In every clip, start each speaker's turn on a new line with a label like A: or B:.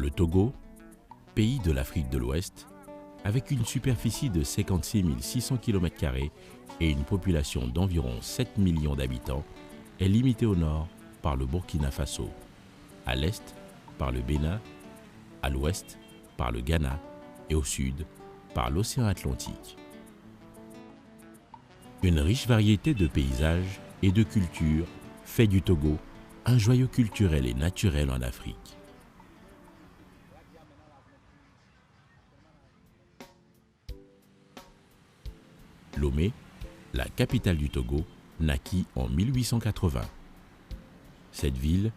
A: Le Togo, pays de l'Afrique de l'Ouest, avec une superficie de 56 600 km² et une population d'environ 7 millions d'habitants, est limité au nord par le Burkina Faso, à l'est par le Bénin, à l'ouest par le Ghana et au sud par l'océan Atlantique. Une riche variété de paysages et de cultures fait du Togo un joyau culturel et naturel en Afrique. Lomé, la capitale du Togo, naquit en 1880. Cette ville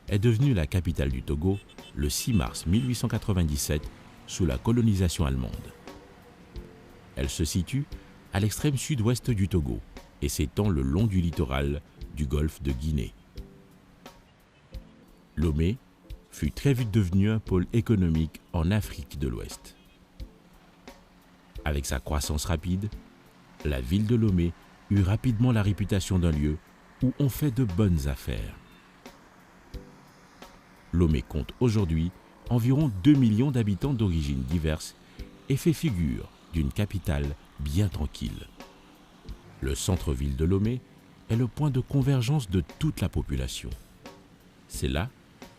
A: est devenue la capitale du Togo le 6 mars 1897 sous la colonisation allemande. Elle se situe à l'extrême sud-ouest du Togo et s'étend le long du littoral du golfe de Guinée. Lomé fut très vite devenu un pôle économique en Afrique de l'Ouest. Avec sa croissance rapide, la ville de Lomé eut rapidement la réputation d'un lieu où on fait de bonnes affaires. Lomé compte aujourd'hui environ 2 millions d'habitants d'origines diverses et fait figure d'une capitale bien tranquille. Le centre-ville de Lomé est le point de convergence de toute la population. C'est là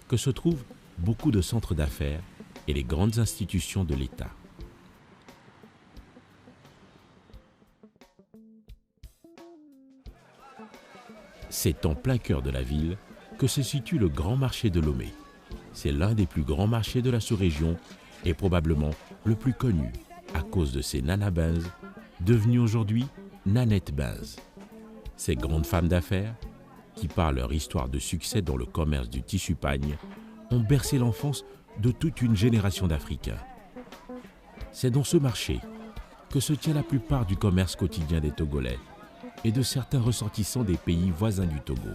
A: que se trouvent beaucoup de centres d'affaires et les grandes institutions de l'État. C'est en plein cœur de la ville que se situe le Grand Marché de Lomé. C'est l'un des plus grands marchés de la sous-région et probablement le plus connu à cause de ses Nana Benz, devenues aujourd'hui Nanette Benz. Ces grandes femmes d'affaires, qui par leur histoire de succès dans le commerce du tissu pagne, ont bercé l'enfance de toute une génération d'Africains. C'est dans ce marché que se tient la plupart du commerce quotidien des Togolais et de certains ressortissants des pays voisins du Togo.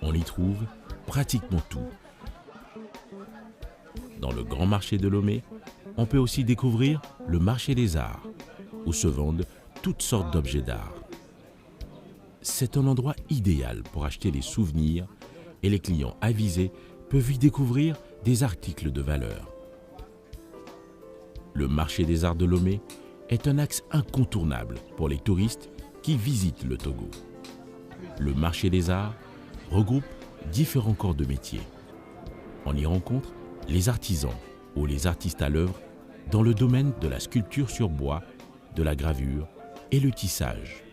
A: On y trouve pratiquement tout. Dans le grand marché de Lomé, on peut aussi découvrir le marché des arts, où se vendent toutes sortes d'objets d'art. C'est un endroit idéal pour acheter des souvenirs et les clients avisés peuvent y découvrir des articles de valeur. Le marché des arts de Lomé est un axe incontournable pour les touristes qui visitent le Togo. Le marché des arts regroupe différents corps de métier. On y rencontre les artisans ou les artistes à l'œuvre dans le domaine de la sculpture sur bois, de la gravure et le tissage.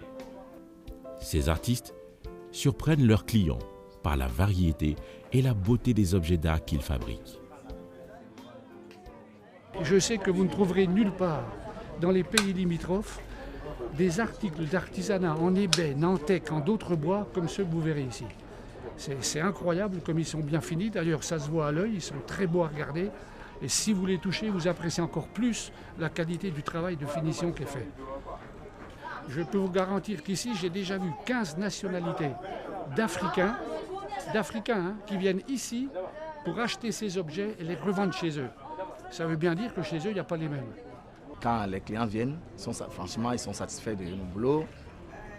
A: Ces artistes surprennent leurs clients par la variété et la beauté des objets d'art qu'ils fabriquent.
B: Je sais que vous ne trouverez nulle part dans les pays limitrophes des articles d'artisanat en ébène, nantais, en d'autres bois comme ceux que vous verrez ici. C'est incroyable comme ils sont bien finis. D'ailleurs, ça se voit à l'œil, ils sont très beaux à regarder. Et si vous les touchez, vous appréciez encore plus la qualité du travail de finition qui est fait. Je peux vous garantir qu'ici, j'ai déjà vu 15 nationalités d'Africains qui viennent ici pour acheter ces objets et les revendre chez eux. Ça veut bien dire que chez eux, il n'y a pas les mêmes.
C: Quand les clients viennent, franchement, ils sont satisfaits de nos boulots.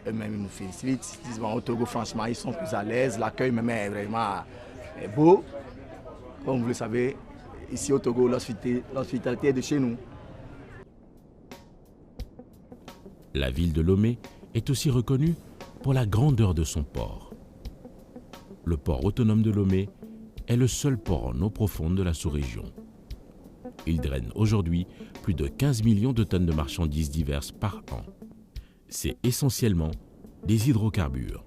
C: Eux-mêmes, ils nous félicitent. Ils disent, bon, au Togo, franchement, ils sont plus à l'aise. L'accueil même est vraiment beau. Comme vous le savez, ici au Togo, l'hospitalité est de chez nous.
A: La ville de Lomé est aussi reconnue pour la grandeur de son port. Le port autonome de Lomé est le seul port en eau profonde de la sous-région. Il draine aujourd'hui plus de 15 millions de tonnes de marchandises diverses par an. C'est essentiellement des hydrocarbures,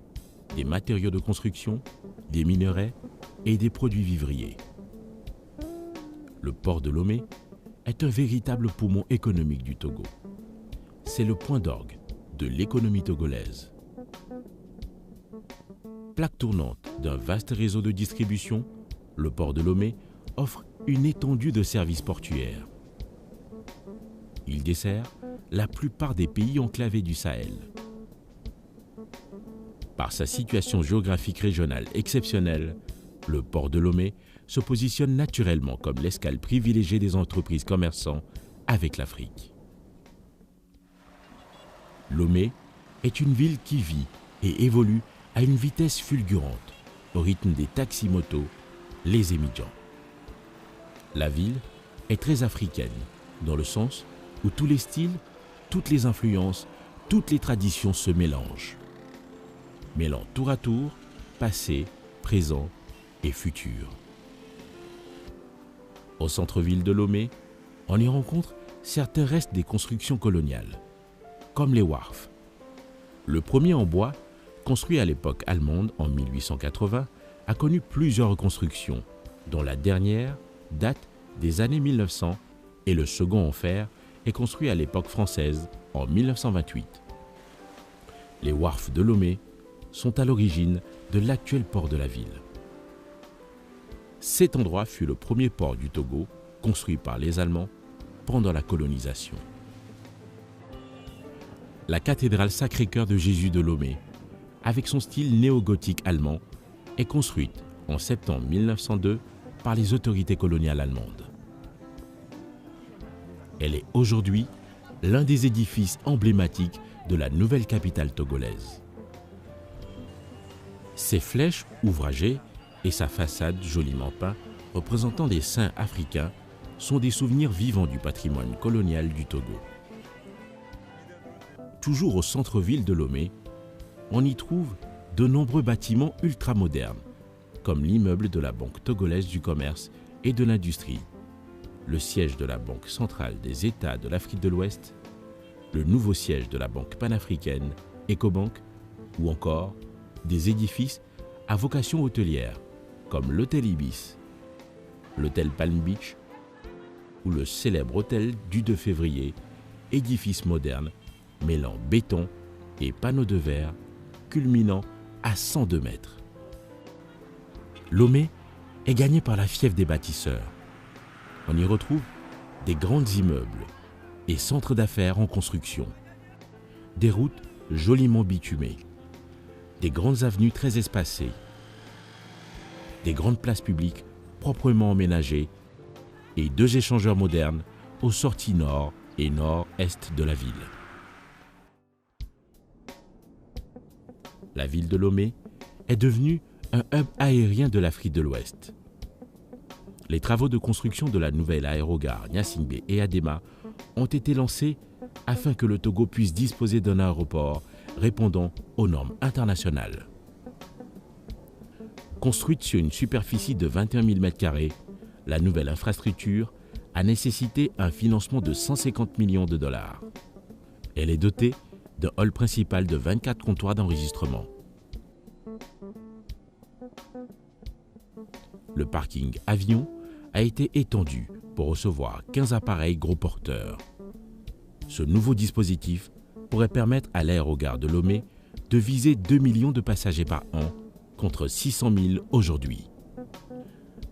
A: des matériaux de construction, des minerais et des produits vivriers. Le port de Lomé est un véritable poumon économique du Togo. C'est le point d'orgue de l'économie togolaise. Plaque tournante d'un vaste réseau de distribution, le port de Lomé offre une étendue de services portuaires. Il dessert la plupart des pays enclavés du Sahel. Par sa situation géographique régionale exceptionnelle, le port de Lomé se positionne naturellement comme l'escale privilégiée des entreprises commerçants avec l'Afrique. Lomé est une ville qui vit et évolue à une vitesse fulgurante, au rythme des taxis-motos, les émigrants. La ville est très africaine, dans le sens où tous les styles, toutes les influences, toutes les traditions se mélangent. Mêlant tour à tour, passé, présent et futur. Au centre-ville de Lomé, on y rencontre certains restes des constructions coloniales, comme les wharfs. Le premier en bois, construit à l'époque allemande en 1880, a connu plusieurs reconstructions, dont la dernière date des années 1900 et le second en fer est construit à l'époque française en 1928. Les wharfs de Lomé sont à l'origine de l'actuel port de la ville. Cet endroit fut le premier port du Togo construit par les Allemands pendant la colonisation. La cathédrale Sacré-Cœur de Jésus de Lomé, avec son style néo-gothique allemand, est construite en septembre 1902 par les autorités coloniales allemandes. Elle est aujourd'hui l'un des édifices emblématiques de la nouvelle capitale togolaise. Ses flèches ouvragées et sa façade joliment peinte représentant des saints africains sont des souvenirs vivants du patrimoine colonial du Togo. Toujours au centre-ville de Lomé, on y trouve de nombreux bâtiments ultramodernes, comme l'immeuble de la Banque togolaise du commerce et de l'industrie, le siège de la Banque centrale des États de l'Afrique de l'Ouest, le nouveau siège de la Banque panafricaine, Ecobank, ou encore des édifices à vocation hôtelière, comme l'hôtel Ibis, l'hôtel Palm Beach ou le célèbre hôtel du 2 février, édifice moderne mêlant béton et panneaux de verre culminant à 102 mètres. Lomé est gagné par la fièvre des bâtisseurs. On y retrouve des grands immeubles et centres d'affaires en construction, des routes joliment bitumées, des grandes avenues très espacées, des grandes places publiques proprement emménagées et 2 échangeurs modernes aux sorties nord et nord-est de la ville. La ville de Lomé est devenue un hub aérien de l'Afrique de l'Ouest. Les travaux de construction de la nouvelle aérogare Gnassingbé et Adema ont été lancés afin que le Togo puisse disposer d'un aéroport répondant aux normes internationales. Construite sur une superficie de 21 000 m², la nouvelle infrastructure a nécessité un financement de 150 millions de dollars. Elle est dotée d'un hall principal de 24 comptoirs d'enregistrement. Le parking avion a été étendu pour recevoir 15 appareils gros porteurs. Ce nouveau dispositif pourrait permettre à l'aérogare de Lomé de viser 2 millions de passagers par an contre 600 000 aujourd'hui.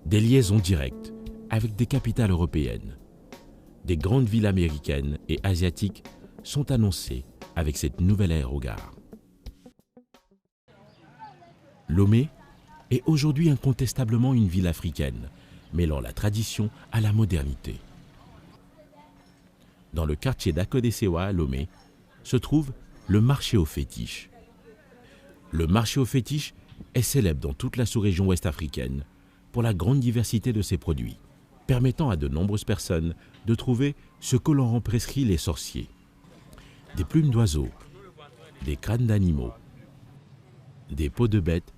A: Des liaisons directes avec des capitales européennes, des grandes villes américaines et asiatiques sont annoncées avec cette nouvelle aérogare. Lomé est aujourd'hui incontestablement une ville africaine, mêlant la tradition à la modernité. Dans le quartier d'Akodesewa à Lomé, se trouve le marché aux fétiches. Le marché aux fétiches est célèbre dans toute la sous-région ouest africaine pour la grande diversité de ses produits, permettant à de nombreuses personnes de trouver ce que l'on rend prescrit les sorciers. Des plumes d'oiseaux, des crânes d'animaux, des peaux de bêtes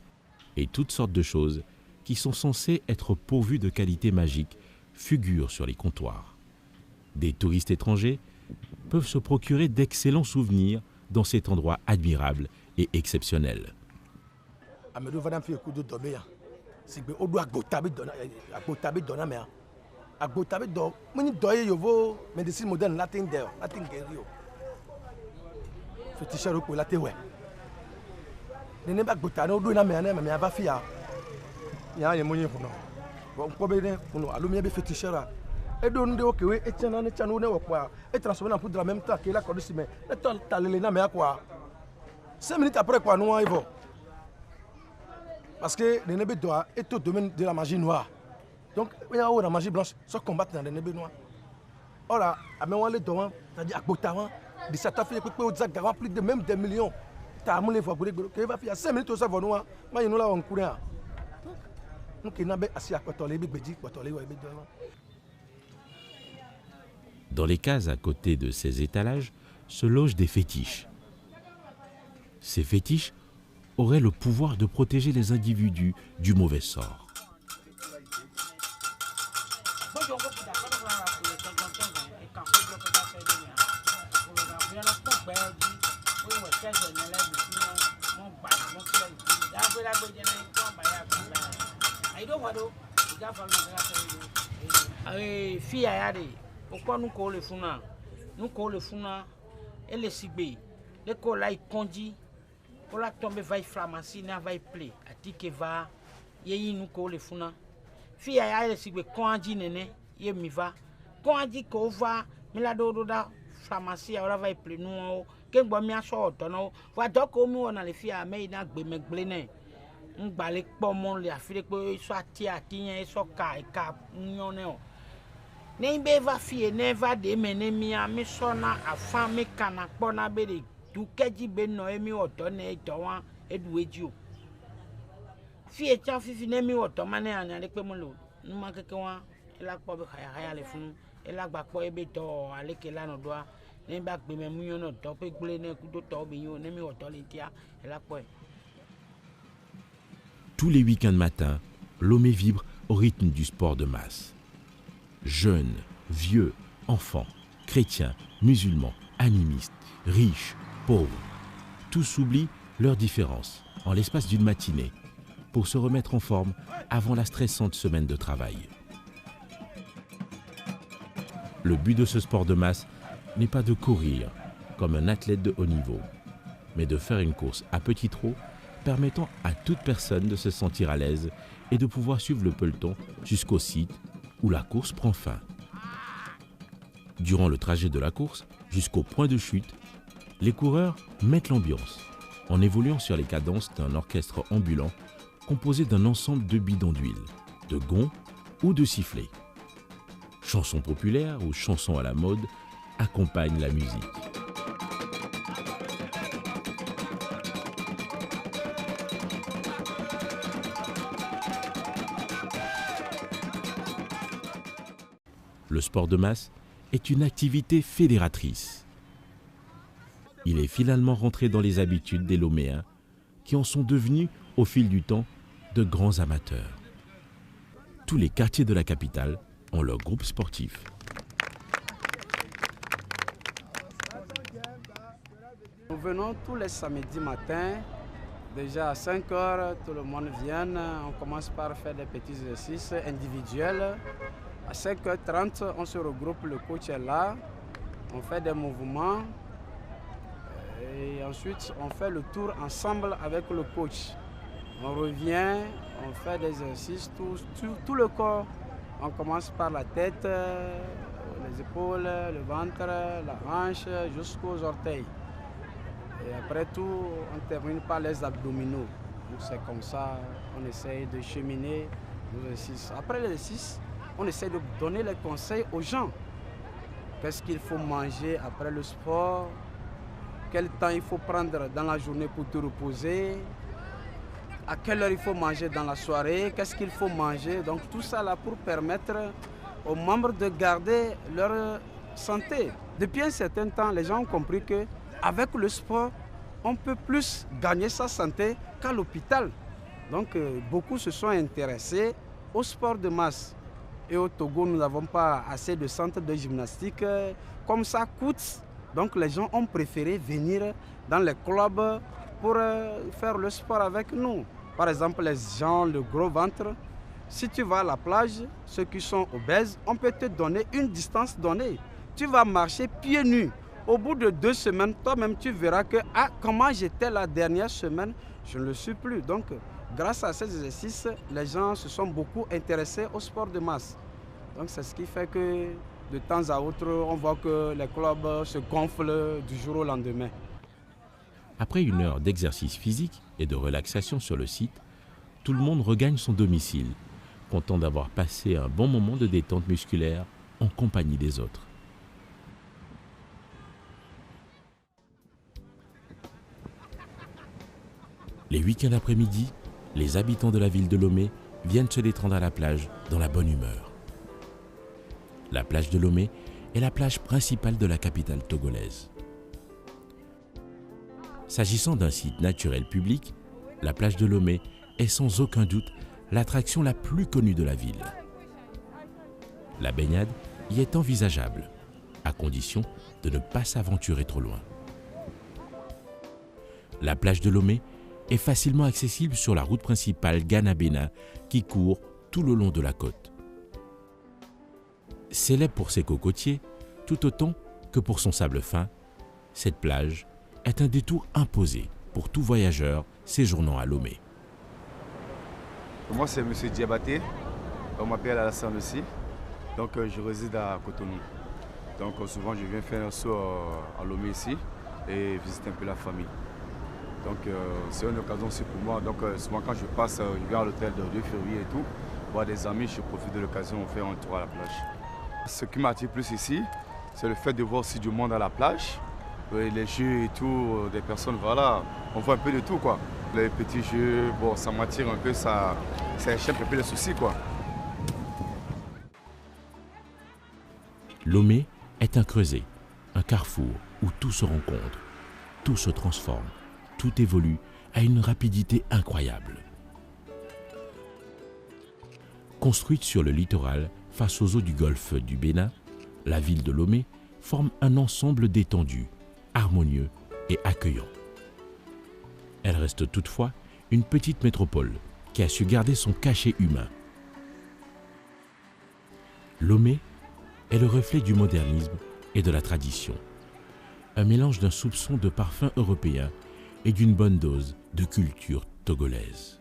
A: et toutes sortes de choses qui sont censées être pourvues de qualités magiques figurent sur les comptoirs. Des touristes étrangers peuvent se procurer d'excellents souvenirs dans cet endroit admirable et exceptionnel.
D: Parce que les nébés doivent être au domaine de la magie noire. Donc, il y a la magie blanche, sans combattre dans les nébés noirs. Or, là, c'est-à-dire à des satafis, plus de même des millions. Tu as les fois pour les va faire 5 minutes au savon noir, mais il nous l'a en courant. Donc, il n'a pas assez à quoi les bébés, quoi les bébés.
A: Dans les cases à côté de ces étalages se logent des fétiches. Ces fétiches auraient le pouvoir de protéger les individus du mauvais sort.
E: Fille a pourquoi nous collons le funa? Nous collons le funa et les cibés. Les colla y conduit pour la tomber va y flamasser, n'a va y plaire. A dit que va, y nous collons le funa. Fille a les cibés quand dit néné, y mi va. Quand dit qu'on va, mais la doda flamasser, alors va y plaire nous. Qu'un bon mien sort, non. Va donc au moins on a les filles à mais il n'a que me gléner. On balait pas mon les affaires que soit tia tia soit ka on est. N'imbe va fie ne va de mene mi a mi sona afa mi kana kpona be de du keji be no emi oto ne towan edu eju fie cha fifi ne mi oto mane anya le pe mo lo numa keke wa ela kpo be khaya le fun ela gba kpo ebe to ale ke la no doa ne ba gbe me mu yo no to pe gble ne ku to to be yo ne mi oto le tia ela kpo.
A: Tous les week-ends matins, Lomé vibre au rythme du sport de masse. Jeunes, vieux, enfants, chrétiens, musulmans, animistes, riches, pauvres, tous oublient leurs différences en l'espace d'une matinée pour se remettre en forme avant la stressante semaine de travail. Le but de ce sport de masse n'est pas de courir comme un athlète de haut niveau, mais de faire une course à petit trot permettant à toute personne de se sentir à l'aise et de pouvoir suivre le peloton jusqu'au site où la course prend fin. Durant le trajet de la course, jusqu'au point de chute, les coureurs mettent l'ambiance en évoluant sur les cadences d'un orchestre ambulant composé d'un ensemble de bidons d'huile, de gonds ou de sifflets. Chansons populaires ou chansons à la mode accompagnent la musique. Le sport de masse est une activité fédératrice. Il est finalement rentré dans les habitudes des Loméens qui en sont devenus, au fil du temps, de grands amateurs. Tous les quartiers de la capitale ont leur groupe sportif.
F: Nous venons tous les samedis matins. Déjà à 5 heures, tout le monde vient. On commence par faire des petits exercices individuels. À 5h30, on se regroupe, le coach est là, on fait des mouvements et ensuite on fait le tour ensemble avec le coach. On revient, on fait des exercices, tout le corps. On commence par la tête, les épaules, le ventre, la hanche jusqu'aux orteils. Et après tout, on termine par les abdominaux. Donc c'est comme ça, on essaye de cheminer l'exercice. Après l'exercice, on essaie de donner les conseils aux gens. Qu'est-ce qu'il faut manger après le sport? Quel temps il faut prendre dans la journée pour te reposer? À quelle heure il faut manger dans la soirée? Qu'est-ce qu'il faut manger? Donc tout ça là pour permettre aux membres de garder leur santé. Depuis un certain temps, les gens ont compris qu'avec le sport, on peut plus gagner sa santé qu'à l'hôpital. Donc beaucoup se sont intéressés au sport de masse. Et au Togo, nous n'avons pas assez de centres de gymnastique. Comme ça coûte, donc les gens ont préféré venir dans les clubs pour faire le sport avec nous. Par exemple, les gens, le gros ventre, si tu vas à la plage, ceux qui sont obèses, on peut te donner une distance donnée. Tu vas marcher pieds nus. Au bout de 2 semaines, toi-même, tu verras que comment j'étais la dernière semaine, je ne le suis plus. Donc, grâce à ces exercices, les gens se sont beaucoup intéressés au sport de masse. Donc c'est ce qui fait que de temps à autre, on voit que les clubs se gonflent du jour au lendemain.
A: Après une heure d'exercice physique et de relaxation sur le site, tout le monde regagne son domicile, content d'avoir passé un bon moment de détente musculaire en compagnie des autres. Les week-ends après-midi, les habitants de la ville de Lomé viennent se détendre à la plage dans la bonne humeur. La plage de Lomé est la plage principale de la capitale togolaise. S'agissant d'un site naturel public, la plage de Lomé est sans aucun doute l'attraction la plus connue de la ville. La baignade y est envisageable, à condition de ne pas s'aventurer trop loin. La plage de Lomé est facilement accessible sur la route principale Ghana-Bénin qui court tout le long de la côte. Célèbre pour ses cocotiers, tout autant que pour son sable fin, cette plage est un détour imposé pour tout voyageur séjournant à Lomé.
G: Moi, c'est M. Diabaté, on m'appelle Alassane aussi, donc je réside à Cotonou. Donc souvent je viens faire un saut à Lomé ici et visiter un peu la famille. Donc c'est une occasion aussi pour moi, donc souvent quand je passe, je viens à l'hôtel de 2 février et tout, voir des amis, je profite de l'occasion de faire un tour à la plage. Ce qui m'attire plus ici, c'est le fait de voir aussi du monde à la plage. Les jeux et tout, des personnes, voilà, on voit un peu de tout quoi. Les petits jeux, bon, ça m'attire un peu, ça échappe un peu les soucis quoi.
A: Lomé est un creuset, un carrefour où tout se rencontre, tout se transforme, tout évolue à une rapidité incroyable. Construite sur le littoral face aux eaux du golfe du Bénin, la ville de Lomé forme un ensemble détendu, harmonieux et accueillant. Elle reste toutefois une petite métropole qui a su garder son cachet humain. Lomé est le reflet du modernisme et de la tradition, un mélange d'un soupçon de parfum européen et d'une bonne dose de culture togolaise.